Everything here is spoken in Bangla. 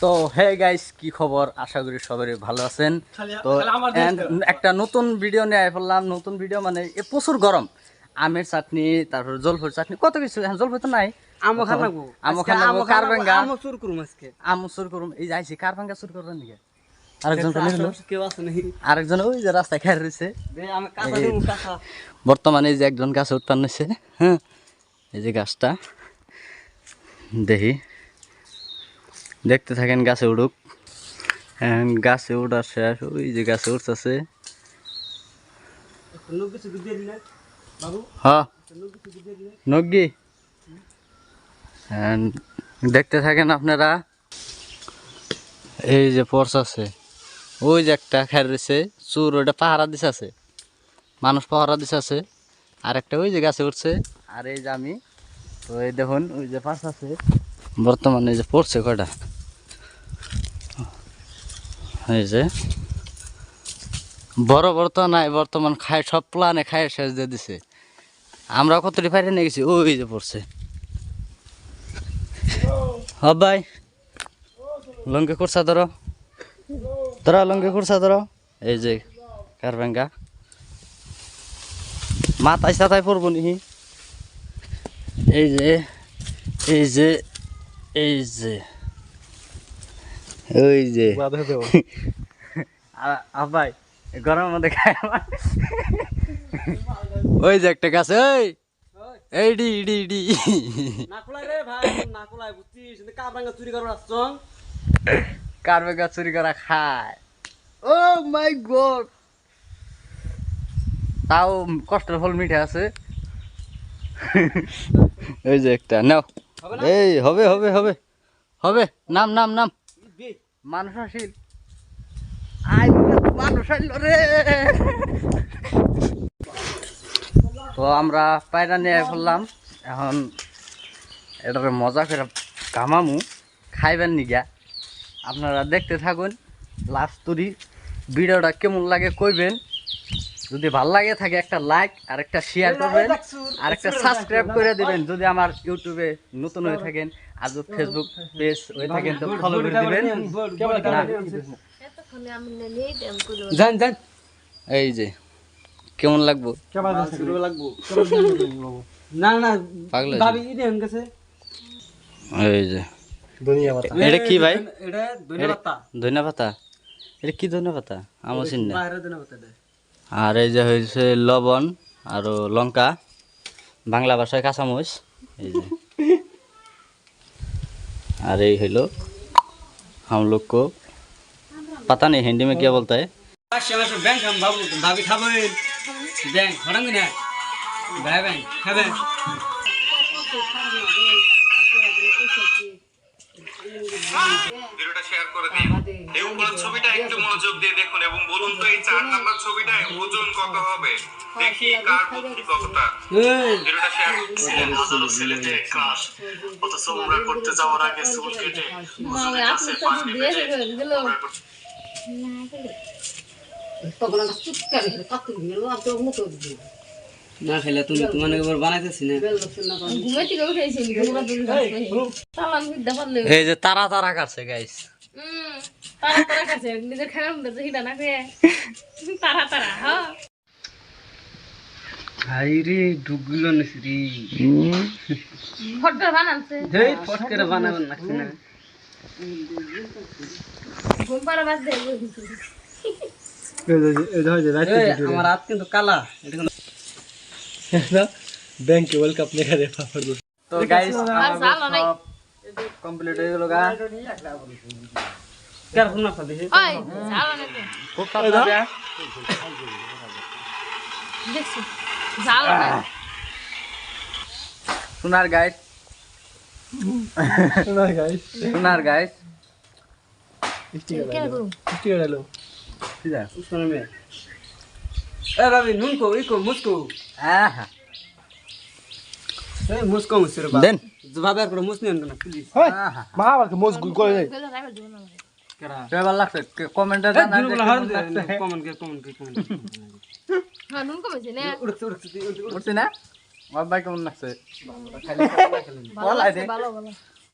তো হে গাইস, কি খবর? আশা করি সবাই ভালো আছেন। তো একটা নতুন ভিডিও নিয়ে পড়লাম। নতুন ভিডিও মানে প্রচুর গরম, আমের চাটনি, তারপর জলফর চাটনি, কত কিছু। জলফর তো নাই, আমও খাবো, কারবাঙ্গা, আমও চুর করুম। এই যাইছি কারবাঙ্গা চুর করবেন নাকি? আরেকজন ওই যে রাস্তায় খেয়ে রয়েছে। বর্তমানে এই যে একজন গাছে উৎপন্ন হয়েছে। হ্যাঁ, এই যে গাছটা দেখি, দেখতে থাকেন। গাছে উঠুক, গাছে উঠার শেষ। ওই যে গাছে উঠতেছে। হ্যাঁ, নগ্গি। দেখতে থাকেন আপনারা। এই যে পর্স আছে, ওই যে একটা খের রয়েছে চুর, ওইটা পাহারা দিছে আছে, মানুষ পাহারা দিছে আছে। আর একটা ওই যে গাছে উঠছে। আর এই যে আমি, তো এই দেখুন ওই যে পাশ আছে। বর্তমানে এই যে পড়ছে কয়টা, এই যে বড় বড় তো নাই, বর্তমান খায় সব প্লানে খায় শেষ দিয়ে দিছে। আমরা কতটি ফাইটে নিয়ে গেছি। ওই যে পড়ছে। হ ভাই, লঙ্কি কুরসা ধরো, ধরো লঙ্কি কুরসা ধরো। এই যে কারবাঙ্গা মাথায় সাথায় পড়বো নি। এই যে এই যে এই যে ওই যে ভাই, গরমের মধ্যে খায়। ওই যে একটা গাছ, ওই এইডি ইডি ইডি কারবাঙ্গা চুরি করা খায়। ও মাই গড, তাও কষ্টের ফল মিঠে আছে। ওই যে একটা নাও। এই হবে হবে হবে হবে, নাম নাম নাম। মানুষ আসিল, মানুষ আসল রে। তো আমরা পায়রা নিয়ে ফেললাম। এখন এটার মজা করে কামামু, খাইবেন নিগা। আপনারা দেখতে থাকুন লাস্ট তুরি। ভিডিওটা কেমন লাগে কইবেন। যদি ভালো লাগে থাকে একটা লাইক আর একটা শেয়ার করবেন, আর একটা সাবস্ক্রাইব করে দিবেন যদি আমার ইউটিউবে নতুন হয়ে থাকেন। আর যদি ফেসবুক পেজ হয়ে থাকেন তো ফলো করে দিবেন। যান যান, এই যে কেমন লাগবো? না না পাগল ভাবি ইদে হন গেছে। এই যে এটা কি ভাই? এটা ধনিয়া পাতা। ধনিয়া পাতা? এটা কি ধনিয়া পাতা? আমার চিনি না। বাইরে ধনিয়া পাতা দে। আর এই যে হয়েছে লবণ আর লঙ্কা, বাংলা ভাষায় কাঁচামরিচ। এই যে আর এই হইলো हम लोग को पता नहीं हिंदी में क्या बोलता है। बैंक हम बाबू भाभी खाबो बैंक हरंग ना भाई बैंक खाबे। ভিডিওটা শেয়ার করে দিন। এই উপরের ছবিটা একটু মনোযোগ দিয়ে দেখুন এবং বলুন তো এই 4 নাম্বার ছবিটায় ওজন কত হবে? দেখি কার বুদ্ধি কতটা। ভিডিওটা শেয়ার করুন। হাজারো ছেলেতে ক্রাশ, অথচ উমরা করতে যাওয়ার আগে চুল কেটে হুজুরের কাছে পানি পেটে উমরা করতে। না খেলে তুমি তোমার একবার বানাইতেছি না। এই যে তারা তারা কাটছে গাইস। তারা তারা কাছে নিজের খারাপ হিটা না খেয়ে তারা তারা। হ্যাঁ হাই রে ডুগুলো নসরি ফটো বানানছে। এই ফট করে বানাবেন নাকি না? ঘুম পাড়া বাস দে। আমার হাত কিন্তু কালা। ব্যাংকে ওয়ার্ল্ড কাপ লেখা রে পাপড়। তো গাইস আর জানো নাই কমপ্লিট হয়ে গেল গা। কার ফোন না দেখি। ওই জানো না খুব সাবধানে যা। দেখছি জানো না সোনার গাইস, সোনার গাইস। কেন করুম স্টিকার হলো ঠিক আছে। শুনে মে এ ভাবি নুন কো ইকো মুসকো। হ্যাঁ হ্যাঁ এই মুসকো মুসরে বা দেন। ভাবে আর করে মুস নিন না প্লিজ। হ্যাঁ হ্যাঁ মা আবার মোজ গুল করে দেয়। গেল রাইবার দিব না কেরা কেমন লাগছে কমেন্টে এই জানান। দুগুলো হার কমেন্ট কে হ্যাঁ নুন কমেছে না উড়ছে উঠছে না? আমার ভাই কেমন লাগছে? ভালো লাগছে, ভালো ভালো।